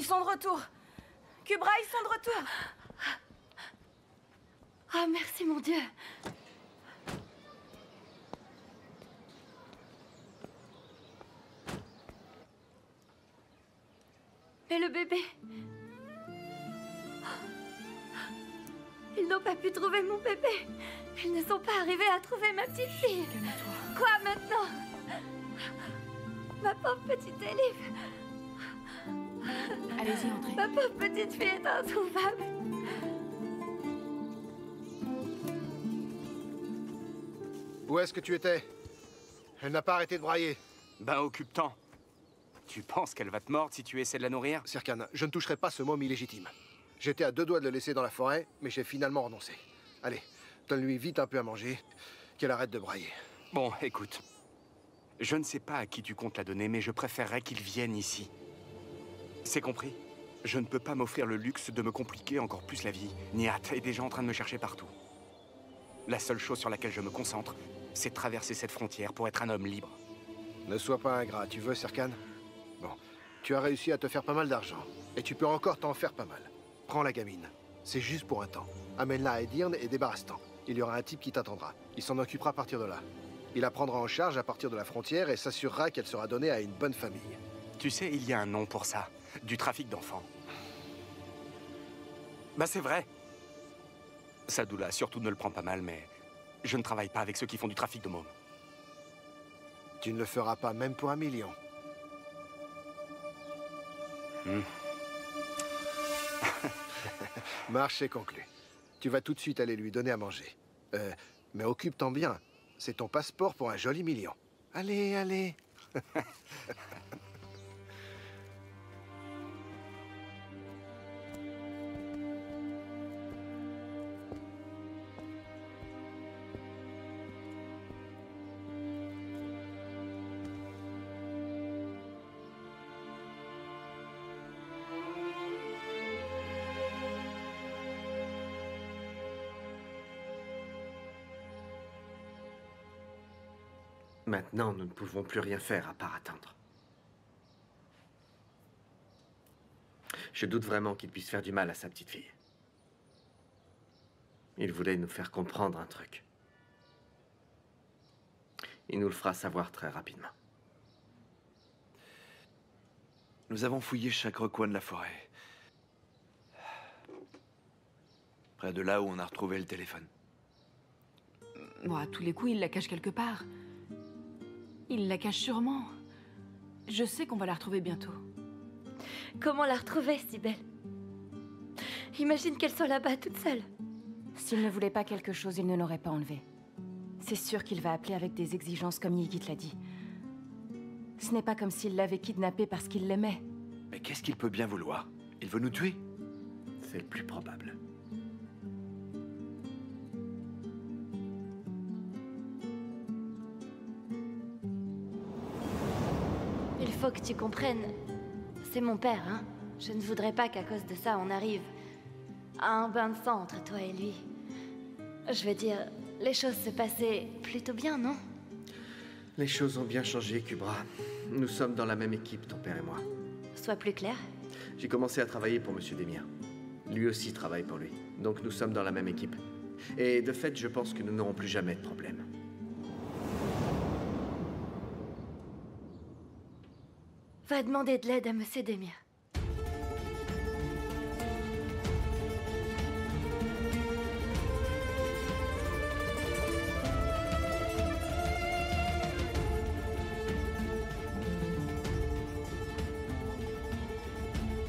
Ils sont de retour. Kubra, ils sont de retour. Ah, merci mon Dieu. Mais le bébé... Ils n'ont pas pu trouver mon bébé. Ils ne sont pas arrivés à trouver ma petite fille. Calme-toi. Quoi maintenant? Ma pauvre petite Elif. Allez-y, entrez. Ma pauvre petite fille est introuvable. Où est-ce que tu étais? Elle n'a pas arrêté de brailler. Ben, occupe-t'en. Tu penses qu'elle va te mordre si tu essaies de la nourrir? Serkan, je ne toucherai pas ce môme illégitime. J'étais à 2 doigts de le laisser dans la forêt, mais j'ai finalement renoncé. Allez, donne-lui vite un peu à manger, qu'elle arrête de brailler. Bon, écoute. Je ne sais pas à qui tu comptes la donner, mais je préférerais qu'il vienne ici. C'est compris? Je ne peux pas m'offrir le luxe de me compliquer encore plus la vie. Nihat est déjà en train de me chercher partout. La seule chose sur laquelle je me concentre, c'est de traverser cette frontière pour être un homme libre. Ne sois pas ingrat, tu veux, Serkan? Bon, tu as réussi à te faire pas mal d'argent. Et tu peux encore t'en faire pas mal. Prends la gamine. C'est juste pour un temps. Amène-la à Edirne et débarrasse-t'en. Il y aura un type qui t'attendra. Il s'en occupera à partir de là. Il la prendra en charge à partir de la frontière et s'assurera qu'elle sera donnée à une bonne famille. Tu sais, il y a un nom pour ça. Du trafic d'enfants. Bah c'est vrai. Sadoula, surtout ne le prends pas mal, mais je ne travaille pas avec ceux qui font du trafic de mômes. Tu ne le feras pas même pour 1 million. Marché conclu. Tu vas tout de suite aller lui donner à manger. Mais occupe-t'en bien. C'est ton passeport pour un joli million. Allez, allez. Maintenant, nous ne pouvons plus rien faire à part attendre. Je doute vraiment qu'il puisse faire du mal à sa petite fille. Il voulait nous faire comprendre un truc. Il nous le fera savoir très rapidement. Nous avons fouillé chaque recoin de la forêt. Près de là où on a retrouvé le téléphone. Bon, à tous les coups, il la cache quelque part. Il la cache sûrement. Je sais qu'on va la retrouver bientôt. Comment la retrouver, si belle? Imagine qu'elle soit là-bas toute seule. S'il ne voulait pas quelque chose, il ne l'aurait pas enlevée. C'est sûr qu'il va appeler avec des exigences comme Yigit l'a dit. Ce n'est pas comme s'il l'avait kidnappée parce qu'il l'aimait. Mais qu'est-ce qu'il peut bien vouloir? Il veut nous tuer? C'est le plus probable. Il faut que tu comprennes. C'est mon père, hein. Je ne voudrais pas qu'à cause de ça, on arrive à un bain de sang entre toi et lui. Je veux dire, les choses se passaient plutôt bien, non? Les choses ont bien changé, Kubra. Nous sommes dans la même équipe, ton père et moi. Sois plus clair. J'ai commencé à travailler pour Monsieur Demir. Lui aussi travaille pour lui. Donc nous sommes dans la même équipe. Et de fait, je pense que nous n'aurons plus jamais de problème. Va demander de l'aide à Monsieur Demir.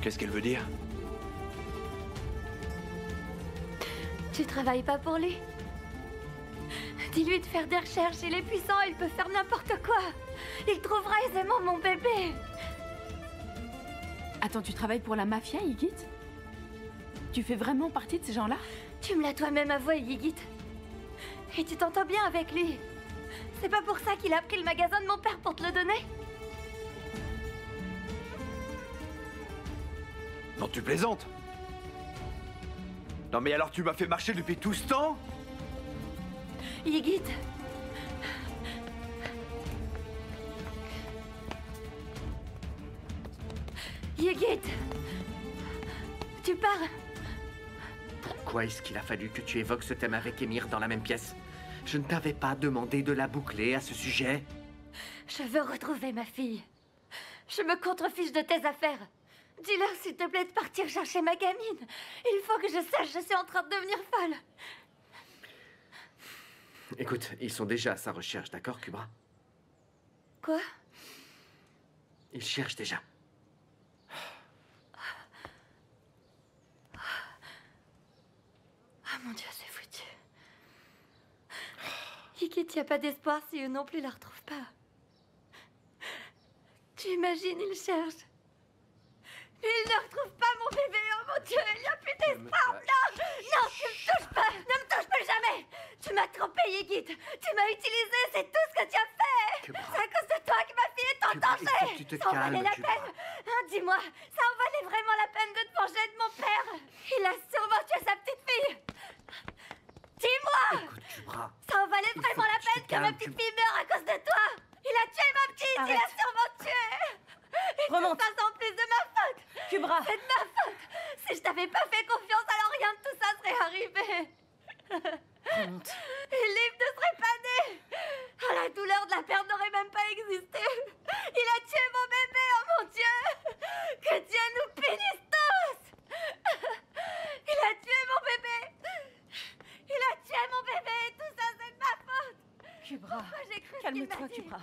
Qu'est-ce qu'elle veut dire? Tu travailles pas pour lui? Dis-lui de faire des recherches, il est puissant, il peut faire n'importe quoi. Il trouvera aisément mon bébé. Attends, tu travailles pour la mafia, Yigit? Tu fais vraiment partie de ces gens-là? Tu me l'as toi-même avoué, Yigit. Et tu t'entends bien avec lui. C'est pas pour ça qu'il a pris le magasin de mon père pour te le donner? Non, tu plaisantes? Non mais alors tu m'as fait marcher depuis tout ce temps? Yigit. Yigit. Tu pars. Pourquoi est-ce qu'il a fallu que tu évoques ce thème avec Émir dans la même pièce? Je ne t'avais pas demandé de la boucler à ce sujet. Je veux retrouver ma fille. Je me contrefiche de tes affaires. Dis-leur, s'il te plaît, de partir chercher ma gamine. Il faut que je sache, je suis en train de devenir folle. Écoute, ils sont déjà à sa recherche, d'accord, Kubra? Quoi? Ils cherchent déjà. Ah mon Dieu, c'est foutu. Yigit, y a pas d'espoir si eux non plus la retrouvent pas. Tu imagines, ils cherchent. Mais ils ne retrouvent pas mon bébé, oh mon Dieu, il n'y a plus d'espoir. Non, non, tu me touches pas, ne me touche plus jamais. Tu m'as trompé, Yigit. Tu m'as utilisé, c'est tout ce que tu as fait. Kubra. C'est à cause de toi que ma fille est en Kubra, il faut danger. que tu te Ça en valait calmes, la Kubra. peine. Hein, dis-moi, ça en valait vraiment la peine de te venger de mon père. Il a sûrement tué sa petite fille. Dis-moi. Écoute, Kubra. Ça en valait Il faut vraiment la que tu te peine que ma calmes, petite tu- fille meure à cause de toi. Il a tué ma petite, il a Arrête. sûrement tué. Et Remonte. tout ça, c'est en plus de ma faute. Kubra! C'est de ma faute. Si je t'avais pas fait confiance, alors rien de tout ça serait arrivé. Remonte. Et Liv ne serait pas né. Oh, la douleur de la perte n'aurait même pas existé. Il a tué mon bébé, oh mon Dieu. Que Dieu nous punisse tous. Il a tué mon bébé. Il a tué mon bébé et tout ça, c'est de ma faute. Kubra, Moi, j'ai cru ce qu'il m'a calme-toi, dit. Kubra.